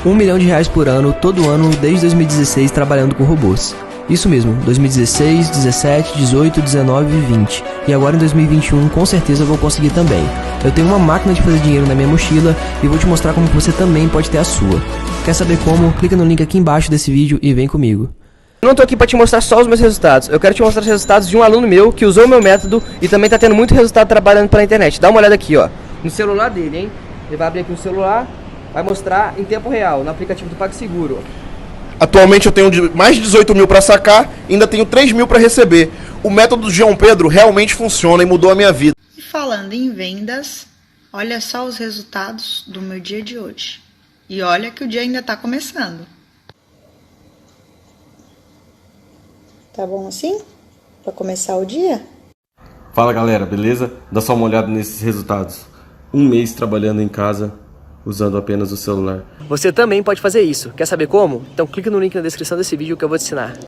R$ 1 milhão por ano, todo ano, desde 2016, trabalhando com robôs. Isso mesmo, 2016, 17, 18, 19 e 20. E agora em 2021, com certeza eu vou conseguir também. Eu tenho uma máquina de fazer dinheiro na minha mochila e vou te mostrar como você também pode ter a sua. Quer saber como? Clica no link aqui embaixo desse vídeo e vem comigo. Eu não tô aqui pra te mostrar só os meus resultados, eu quero te mostrar os resultados de um aluno meu que usou o meu método e também tá tendo muito resultado trabalhando pela internet. Dá uma olhada aqui, ó, no celular dele, hein? Ele vai abrir aqui o celular, vai mostrar em tempo real, no aplicativo do PagSeguro. Atualmente eu tenho mais de 18 mil para sacar e ainda tenho 3 mil para receber. O método do João Pedro realmente funciona e mudou a minha vida. E falando em vendas, olha só os resultados do meu dia de hoje. E olha que o dia ainda está começando. Tá bom assim? Para começar o dia? Fala galera, beleza? Dá só uma olhada nesses resultados. 1 mês trabalhando em casa, usando apenas o celular. Você também pode fazer isso. Quer saber como? Então clica no link na descrição desse vídeo que eu vou te ensinar.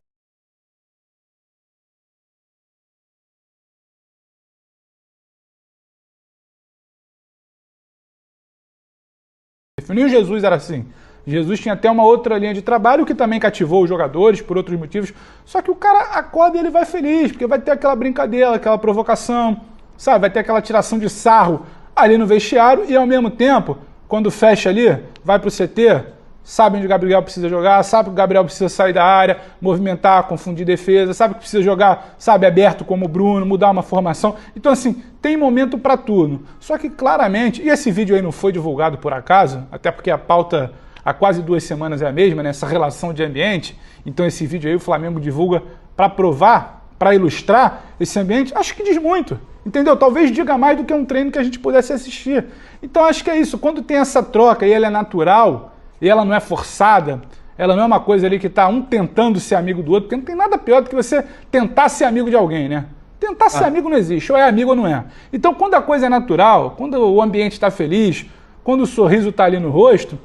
Definir Jesus era assim. Jesus tinha até uma outra linha de trabalho que também cativou os jogadores por outros motivos. Só que o cara acorda e ele vai feliz, porque vai ter aquela brincadeira, aquela provocação, sabe? Vai ter aquela tiração de sarro ali no vestiário e ao mesmo tempo, quando fecha ali, vai pro CT, sabe onde o Gabriel precisa jogar, sabe que o Gabriel precisa sair da área, movimentar, confundir defesa, sabe que precisa jogar, sabe, aberto como o Bruno, mudar uma formação. Então, assim, tem momento para tudo. Só que claramente, e esse vídeo aí não foi divulgado por acaso, até porque a pauta há quase 2 semanas é a mesma, né, essa relação de ambiente. Então esse vídeo aí o Flamengo divulga para provar, para ilustrar esse ambiente. Acho que diz muito, entendeu? Talvez diga mais do que um treino que a gente pudesse assistir. Então acho que é isso, quando tem essa troca e ela é natural, e ela não é forçada, ela não é uma coisa ali que está um tentando ser amigo do outro, porque não tem nada pior do que você tentar ser amigo de alguém, né? Tentar ser amigo não existe, ou é amigo ou não é. Então quando a coisa é natural, quando o ambiente está feliz, quando o sorriso está ali no rosto,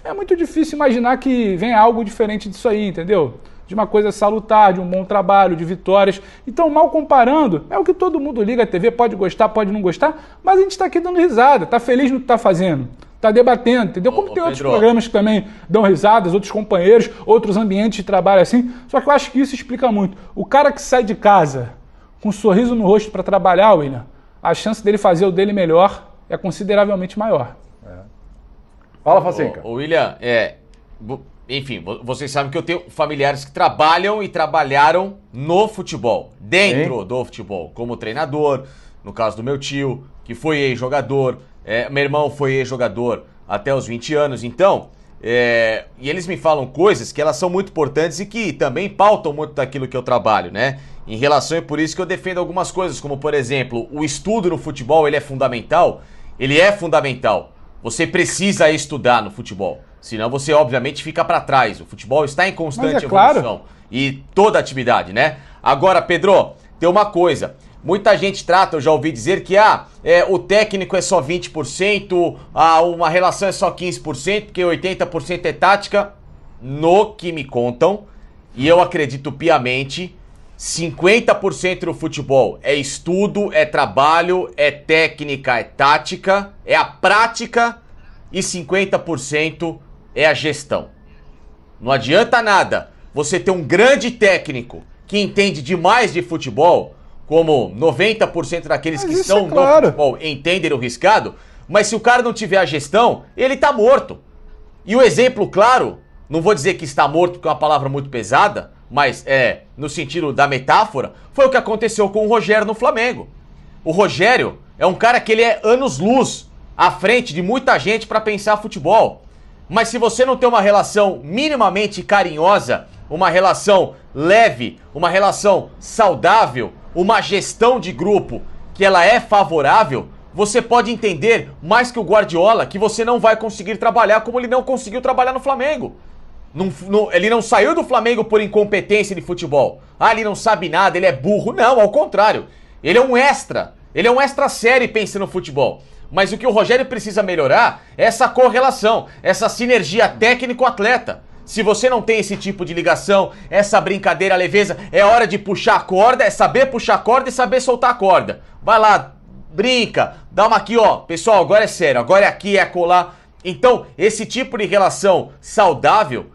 é muito difícil imaginar que venha algo diferente disso aí, entendeu? De uma coisa salutar, de um bom trabalho, de vitórias. Então, mal comparando, é o que todo mundo liga a TV, pode gostar, pode não gostar, mas a gente está aqui dando risada, está feliz no que está fazendo, está debatendo, entendeu? Como tem outros programas que também dão risadas, outros companheiros, outros ambientes de trabalho assim, só que eu acho que isso explica muito. O cara que sai de casa com um sorriso no rosto para trabalhar, William, a chance dele fazer o dele melhor é consideravelmente maior. Fala, Facenca. William, enfim, vocês sabem que eu tenho familiares que trabalham e trabalharam no futebol, dentro do futebol, como treinador, no caso do meu tio, que foi ex-jogador, meu irmão foi ex-jogador até os 20 anos, então, e eles me falam coisas que elas são muito importantes e que também pautam muito daquilo que eu trabalho, né? Em relação, é por isso que eu defendo algumas coisas, como por exemplo, o estudo no futebol, ele é fundamental, você precisa estudar no futebol, senão você obviamente fica para trás. O futebol está em constante evolução e toda atividade, né? Agora, Pedro, tem uma coisa. Muita gente trata, eu já ouvi dizer que o técnico é só 20%, uma relação é só 15%, porque 80% é tática. No que me contam, e eu acredito piamente, 50% do futebol é estudo, é trabalho, é técnica, é tática, é a prática e 50% é a gestão. Não adianta nada você ter um grande técnico que entende demais de futebol, como 90% daqueles que estão no futebol entendem o riscado, mas se o cara não tiver a gestão, ele tá morto. E o exemplo claro, não vou dizer que está morto porque é uma palavra muito pesada, mas no sentido da metáfora, foi o que aconteceu com o Rogério no Flamengo. O Rogério é um cara que ele é anos-luz à frente de muita gente para pensar futebol. Mas se você não tem uma relação minimamente carinhosa, uma relação leve, uma relação saudável, uma gestão de grupo que ela é favorável, você pode entender, mais que o Guardiola, que você não vai conseguir trabalhar como ele não conseguiu trabalhar no Flamengo. Ele não saiu do Flamengo por incompetência de futebol. Ele não sabe nada, ele é burro. Não, ao contrário. Ele é um extra. Ele é um extra série pensando no futebol. Mas o que o Rogério precisa melhorar é essa correlação, essa sinergia técnico-atleta. Se você não tem esse tipo de ligação, essa brincadeira leveza, é hora de puxar a corda, é saber puxar a corda e saber soltar a corda. Vai lá, brinca, dá uma aqui, ó. Pessoal, agora é sério, agora é aqui, é acolá. Então, esse tipo de relação saudável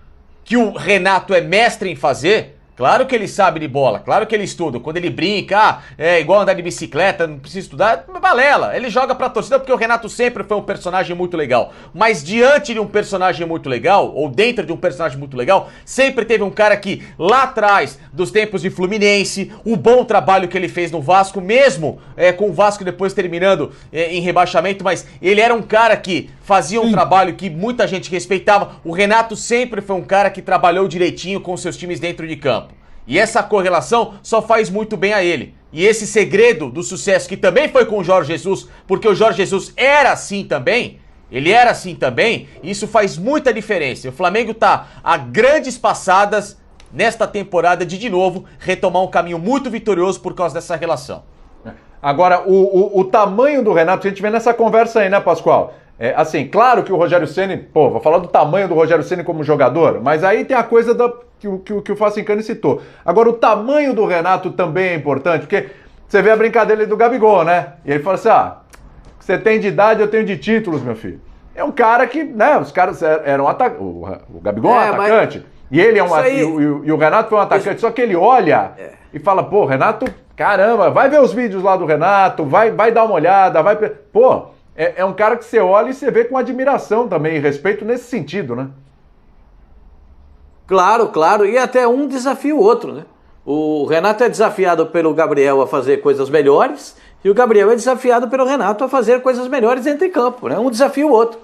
que o Renato é mestre em fazer, claro que ele sabe de bola, claro que ele estuda. Quando ele brinca, é igual andar de bicicleta, não precisa estudar, balela. Ele joga pra torcida porque o Renato sempre foi um personagem muito legal. Mas diante de um personagem muito legal, ou dentro de um personagem muito legal, sempre teve um cara que, lá atrás, dos tempos de Fluminense, o bom trabalho que ele fez no Vasco, mesmo com o Vasco depois terminando em rebaixamento, mas ele era um cara que fazia um trabalho que muita gente respeitava. O Renato sempre foi um cara que trabalhou direitinho com seus times dentro de campo. E essa correlação só faz muito bem a ele. E esse segredo do sucesso, que também foi com o Jorge Jesus, porque o Jorge Jesus era assim também, ele era assim também, e isso faz muita diferença. O Flamengo tá a grandes passadas nesta temporada de novo, retomar um caminho muito vitorioso por causa dessa relação. Agora, o tamanho do Renato, a gente vê nessa conversa aí, né, Pascoal? Assim, claro que o Rogério Ceni, vou falar do tamanho do Rogério Ceni como jogador, mas aí tem a coisa que o Facincani citou. Agora, o tamanho do Renato também é importante, porque você vê a brincadeira ali do Gabigol, né? E ele fala assim, você tem de idade, eu tenho de títulos, meu filho. É um cara que, né, os caras eram atacantes, o Gabigol é um atacante, e ele e o Renato foi um atacante, só que ele olha e fala, Renato, caramba, vai ver os vídeos lá do Renato, vai dar uma olhada, é um cara que você olha e você vê com admiração também, respeito nesse sentido, né? Claro, claro, e até um desafia o outro, né? O Renato é desafiado pelo Gabriel a fazer coisas melhores e o Gabriel é desafiado pelo Renato a fazer coisas melhores dentro de campo, né? Um desafia o outro.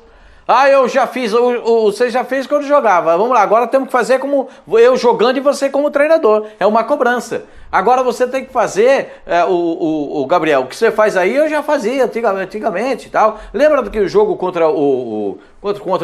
Eu já fiz, você já fez quando jogava, vamos lá, agora temos que fazer como eu jogando e você como treinador, é uma cobrança. Agora você tem que fazer, o Gabriel, o que você faz aí eu já fazia antigamente e tal. Lembra do que o jogo contra o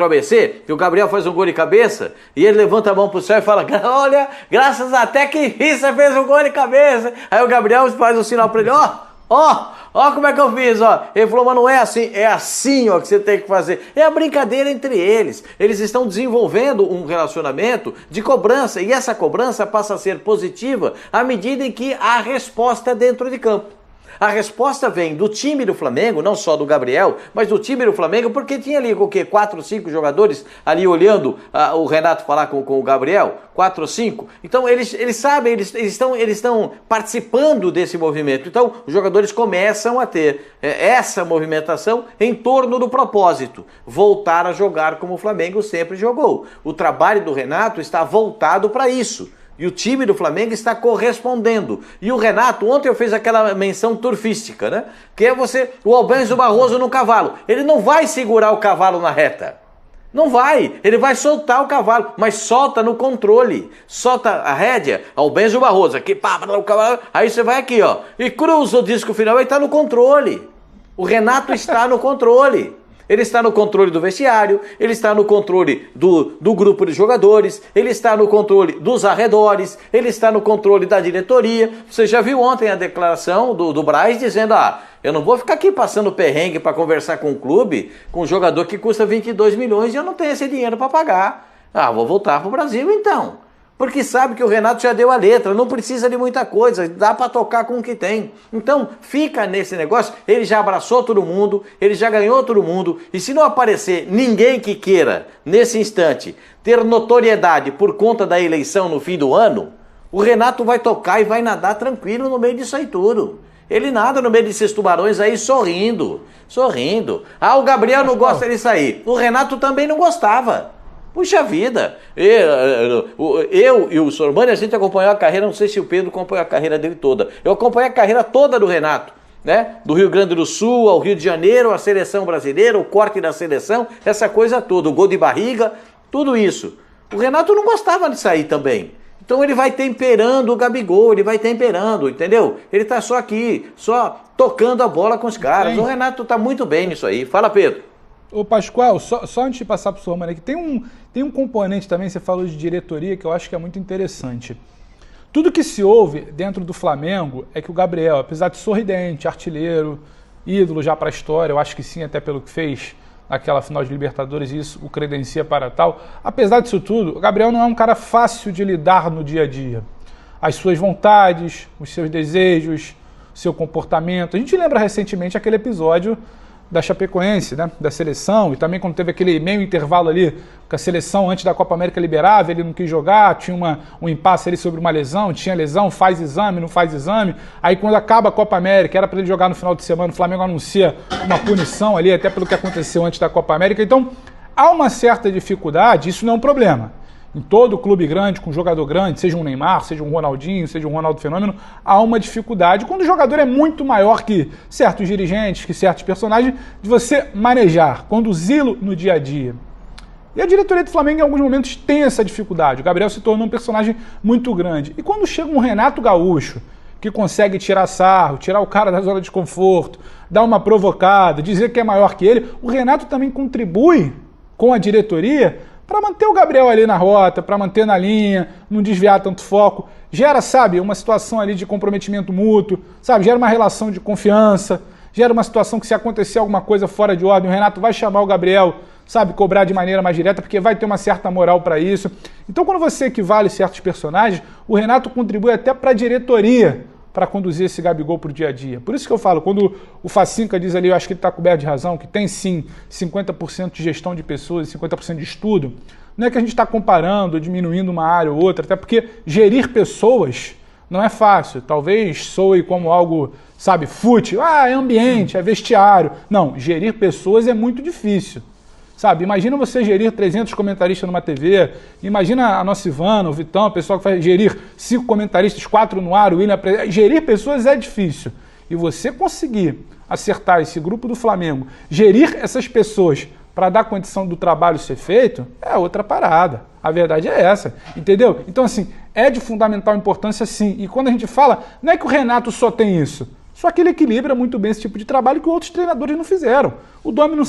ABC, que o Gabriel faz um gol de cabeça e ele levanta a mão pro céu e fala, olha, graças até que você fez um gol de cabeça. Aí o Gabriel faz um sinal pra ele, ó como é que eu fiz, Ele falou, mas não é assim, é assim, que você tem que fazer. É a brincadeira entre eles. Eles estão desenvolvendo um relacionamento de cobrança e essa cobrança passa a ser positiva à medida em que há resposta dentro de campo. A resposta vem do time do Flamengo, não só do Gabriel, mas do time do Flamengo, porque tinha ali o quê? 4 ou 5 jogadores ali olhando o Renato falar com o Gabriel, 4 ou 5. Então eles sabem, eles estão participando desse movimento. Então os jogadores começam a ter essa movimentação em torno do propósito, voltar a jogar como o Flamengo sempre jogou. O trabalho do Renato está voltado para isso. E o time do Flamengo está correspondendo. E o Renato, ontem eu fiz aquela menção turfística, né? Que é o Albenzo Barroso no cavalo. Ele não vai segurar o cavalo na reta. Não vai. Ele vai soltar o cavalo, mas solta no controle. Solta a rédea, Albenzo Barroso, aqui, o cavalo. Aí você vai aqui, e cruza o disco final e está no controle. O Renato está no controle. Ele está no controle do vestiário, ele está no controle do grupo de jogadores, ele está no controle dos arredores, ele está no controle da diretoria. Você já viu ontem a declaração do Braz dizendo, eu não vou ficar aqui passando perrengue para conversar com o clube, com um jogador que custa 22 milhões e eu não tenho esse dinheiro para pagar. Vou voltar para o Brasil então. Porque sabe que o Renato já deu a letra, não precisa de muita coisa, dá para tocar com o que tem. Então fica nesse negócio, ele já abraçou todo mundo, ele já ganhou todo mundo, e se não aparecer ninguém que queira, nesse instante, ter notoriedade por conta da eleição no fim do ano, o Renato vai tocar e vai nadar tranquilo no meio disso aí tudo. Ele nada no meio desses tubarões aí sorrindo. O Gabriel não gosta disso aí, o Renato também não gostava. Puxa vida, eu e o Sormani, a gente acompanhou a carreira, não sei se o Pedro acompanhou a carreira dele toda. Eu acompanhei a carreira toda do Renato, né? Do Rio Grande do Sul ao Rio de Janeiro, a seleção brasileira, o corte da seleção, essa coisa toda, o gol de barriga, tudo isso. O Renato não gostava disso aí também. Então ele vai temperando o Gabigol, ele vai temperando, entendeu? Ele tá só aqui, só tocando a bola com os caras. O Renato tá muito bem nisso aí. Fala, Pedro. Ô Pascoal, só antes de passar para o Sormani aqui, tem um componente também, você falou de diretoria, que eu acho que é muito interessante. Tudo que se ouve dentro do Flamengo é que o Gabriel, apesar de sorridente, artilheiro, ídolo já para a história, eu acho que sim, até pelo que fez naquela final de Libertadores, isso o credencia para tal. Apesar disso tudo, o Gabriel não é um cara fácil de lidar no dia a dia. As suas vontades, os seus desejos, o seu comportamento. A gente lembra recentemente aquele episódio da Chapecoense, né, da seleção, e também quando teve aquele meio intervalo ali, que a seleção antes da Copa América liberava, ele não quis jogar, tinha um impasse ali sobre uma lesão, tinha lesão, faz exame, não faz exame, aí quando acaba a Copa América, era para ele jogar no final de semana, o Flamengo anuncia uma punição ali, até pelo que aconteceu antes da Copa América, então há uma certa dificuldade, isso não é um problema. Em todo clube grande, com jogador grande, seja um Neymar, seja um Ronaldinho, seja um Ronaldo Fenômeno, há uma dificuldade. Quando o jogador é muito maior que certos dirigentes, que certos personagens, de você manejar, conduzi-lo no dia a dia. E a diretoria do Flamengo, em alguns momentos, tem essa dificuldade. O Gabriel se tornou um personagem muito grande. E quando chega um Renato Gaúcho, que consegue tirar sarro, tirar o cara da zona de conforto, dar uma provocada, dizer que é maior que ele, o Renato também contribui com a diretoria para manter o Gabriel ali na rota, para manter na linha, não desviar tanto foco. Gera, sabe, uma situação ali de comprometimento mútuo, sabe, gera uma relação de confiança, gera uma situação que se acontecer alguma coisa fora de ordem, o Renato vai chamar o Gabriel, sabe, cobrar de maneira mais direta, porque vai ter uma certa moral para isso. Então, quando você equivale certos personagens, o Renato contribui até para a diretoria, para conduzir esse Gabigol para o dia a dia. Por isso que eu falo, quando o Facinca diz ali, eu acho que ele está coberto de razão, que tem sim 50% de gestão de pessoas e 50% de estudo, não é que a gente está comparando, diminuindo uma área ou outra, até porque gerir pessoas não é fácil. Talvez soe como algo, sabe, fútil, é ambiente, é vestiário. Não, gerir pessoas é muito difícil. Sabe, imagina você gerir 300 comentaristas numa TV, imagina a nossa Ivana, o Vitão, o pessoal que vai gerir 5 comentaristas, 4 no ar, o William... Gerir pessoas é difícil. E você conseguir acertar esse grupo do Flamengo, gerir essas pessoas para dar condição do trabalho ser feito, é outra parada. A verdade é essa, entendeu? Então, assim, é de fundamental importância, sim. E quando a gente fala, não é que o Renato só tem isso, só que ele equilibra muito bem esse tipo de trabalho que outros treinadores não fizeram. O Domi não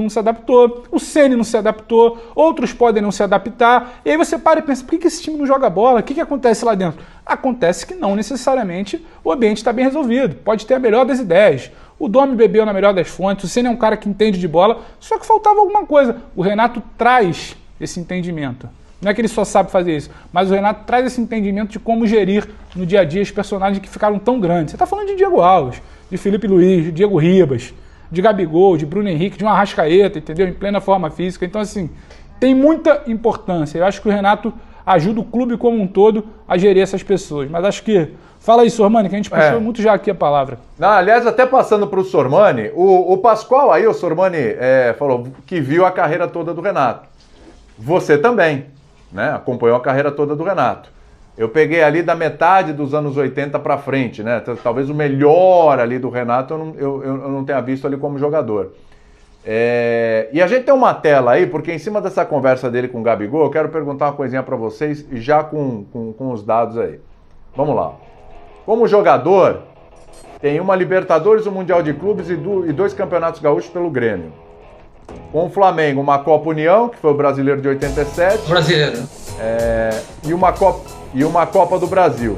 se adaptou, o Ceni não se adaptou, outros podem não se adaptar. E aí você para e pensa, por que esse time não joga bola? O que acontece lá dentro? Acontece que não necessariamente o ambiente está bem resolvido. Pode ter a melhor das ideias. O Domi bebeu na melhor das fontes, o Ceni é um cara que entende de bola, só que faltava alguma coisa. O Renato traz esse entendimento. Não é que ele só sabe fazer isso, mas o Renato traz esse entendimento de como gerir no dia a dia os personagens que ficaram tão grandes. Você está falando de Diego Alves, de Felipe Luiz, de Diego Ribas, de Gabigol, de Bruno Henrique, de uma Arrascaeta, entendeu? Em plena forma física. Então, assim, tem muita importância. Eu acho que o Renato ajuda o clube como um todo a gerir essas pessoas. Mas acho que... Fala aí, Sormani, que a gente puxou muito já aqui a palavra. Não, aliás, até passando para o Sormani, o Pascoal aí, o Sormani falou que viu a carreira toda do Renato. Você também. Né, acompanhou a carreira toda do Renato. Eu peguei ali da metade dos anos 80 para frente, né? Talvez o melhor ali do Renato eu não tenha visto ali como jogador. E a gente tem uma tela aí, porque em cima dessa conversa dele com o Gabigol, eu quero perguntar uma coisinha para vocês, já com os dados aí. Vamos lá. Como jogador, tem uma Libertadores, um Mundial de Clubes e 2 campeonatos gaúchos pelo Grêmio. Com o Flamengo, uma Copa União, que foi o Brasileiro de 87. Brasileiro. E uma Copa do Brasil.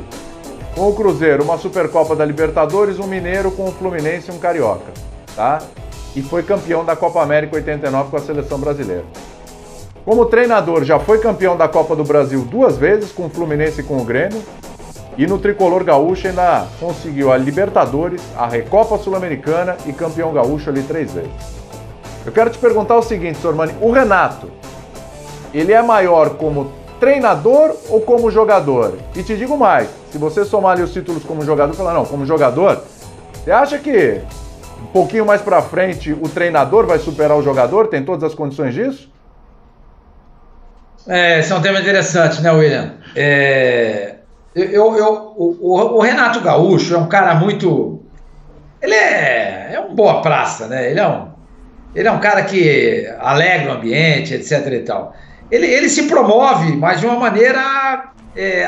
Com o Cruzeiro, uma Supercopa da Libertadores, um Mineiro com o Fluminense e um Carioca. Tá? E foi campeão da Copa América 89 com a seleção brasileira. Como treinador, já foi campeão da Copa do Brasil 2 vezes, com o Fluminense e com o Grêmio. E no Tricolor Gaúcho ainda conseguiu a Libertadores, a Recopa Sul-Americana e campeão gaúcho ali 3 vezes. Eu quero te perguntar o seguinte, Sormani, o Renato, ele é maior como treinador ou como jogador? E te digo mais, se você somar ali os títulos como jogador, falar não, como jogador, você acha que um pouquinho mais pra frente o treinador vai superar o jogador? Tem todas as condições disso? Esse é um tema interessante, né, William? O Renato Gaúcho é um cara muito... Ele é um boa praça, né? Ele é um cara que alegra o ambiente, etc e tal. Ele se promove, mas de uma maneira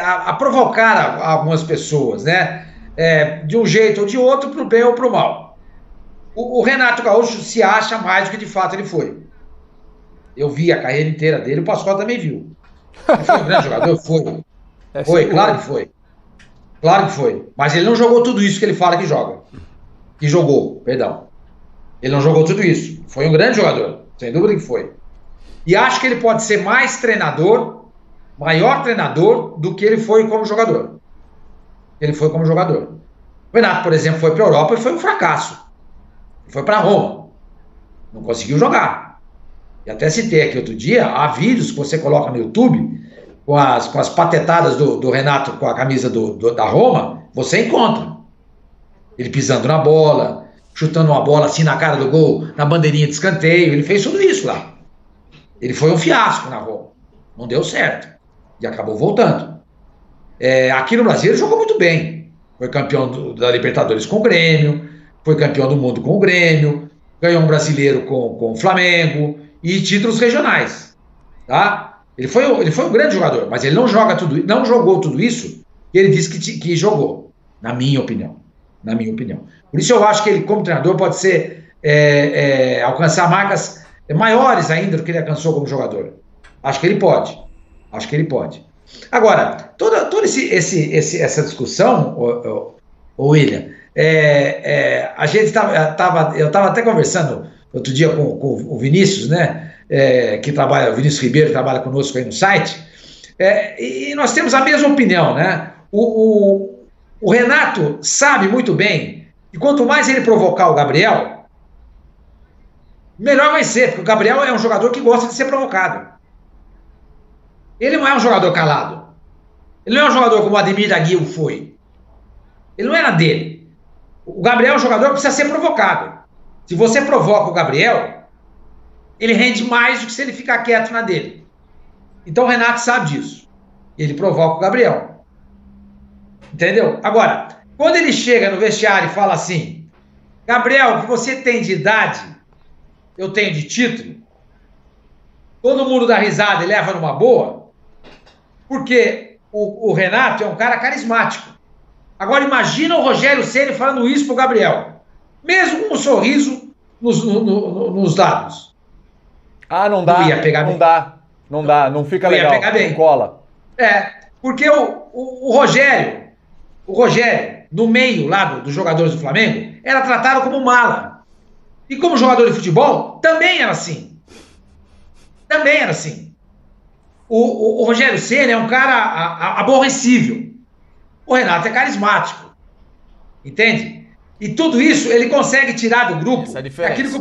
a provocar algumas pessoas, né? De um jeito ou de outro, pro bem ou pro mal. O Renato Gaúcho se acha mais do que de fato ele foi. Eu vi a carreira inteira dele, o Pascoal também viu. Ele foi um grande jogador? Foi, claro que foi. Claro que foi. Mas ele não jogou tudo isso que ele fala que joga. Que jogou, perdão. Ele não jogou tudo isso. Foi um grande jogador, sem dúvida que foi. E acho que ele pode ser mais treinador, maior treinador, do que ele foi como jogador. Ele foi como jogador. O Renato, por exemplo, foi para a Europa e foi um fracasso. Foi para Roma. Não conseguiu jogar. E até citei aqui outro dia, há vídeos que você coloca no YouTube com as patetadas do Renato com a camisa da Roma, você encontra. Ele pisando na bola, chutando uma bola assim na cara do gol, na bandeirinha de escanteio, ele fez tudo isso lá. Ele foi um fiasco na Roma. Não deu certo. E acabou voltando. Aqui no Brasil ele jogou muito bem. Foi campeão da Libertadores com o Grêmio, foi campeão do mundo com o Grêmio, ganhou um brasileiro com o Flamengo e títulos regionais. Tá? Ele foi um grande jogador, mas ele não jogou tudo isso que ele disse que jogou, na minha opinião. Por isso eu acho que ele, como treinador, pode ser alcançar marcas maiores ainda do que ele alcançou como jogador. Acho que ele pode. Agora, toda essa discussão, William, a gente eu estava até conversando outro dia com o Vinícius, né? O Vinícius Ribeiro, que trabalha conosco aí no site, e nós temos a mesma opinião, né? O Renato sabe muito bem que quanto mais ele provocar o Gabriel, melhor vai ser, porque o Gabriel é um jogador que gosta de ser provocado. Ele não é um jogador calado. Ele não é um jogador como o Ademir da Guia foi. Ele não era dele. O Gabriel é um jogador que precisa ser provocado. Se você provoca o Gabriel, ele rende mais do que se ele ficar quieto na dele. Então o Renato sabe disso. Ele provoca o Gabriel. Entendeu? Agora, quando ele chega no vestiário e fala assim: Gabriel, o que você tem de idade, eu tenho de título, todo mundo dá risada e leva numa boa, porque o Renato é um cara carismático. Agora imagina o Rogério Ceni falando isso pro Gabriel, mesmo com um sorriso nos lábios. Não dá, não ia pegar bem. Não dá, não fica legal, ia pegar bem. Não cola. Porque o Rogério, no meio lá dos jogadores do Flamengo, era tratado como mala. E como jogador de futebol, também era assim. O Rogério Ceni é um cara aborrecível. O Renato é carismático. Entende? E tudo isso ele consegue tirar do grupo. Essa é a diferença. Aquilo que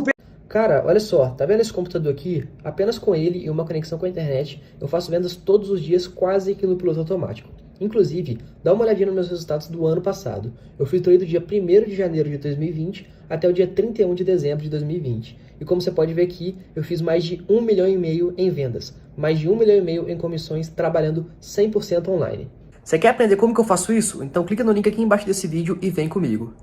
Cara, olha só, tá vendo esse computador aqui? Apenas com ele e uma conexão com a internet, eu faço vendas todos os dias quase que no piloto automático. Inclusive, dá uma olhadinha nos meus resultados do ano passado. Eu filtrei do dia 1º de janeiro de 2020 até o dia 31 de dezembro de 2020. E como você pode ver aqui, eu fiz mais de 1,5 milhão em vendas, mais de 1,5 milhão em comissões, trabalhando 100% online. Você quer aprender como que eu faço isso? Então clica no link aqui embaixo desse vídeo e vem comigo.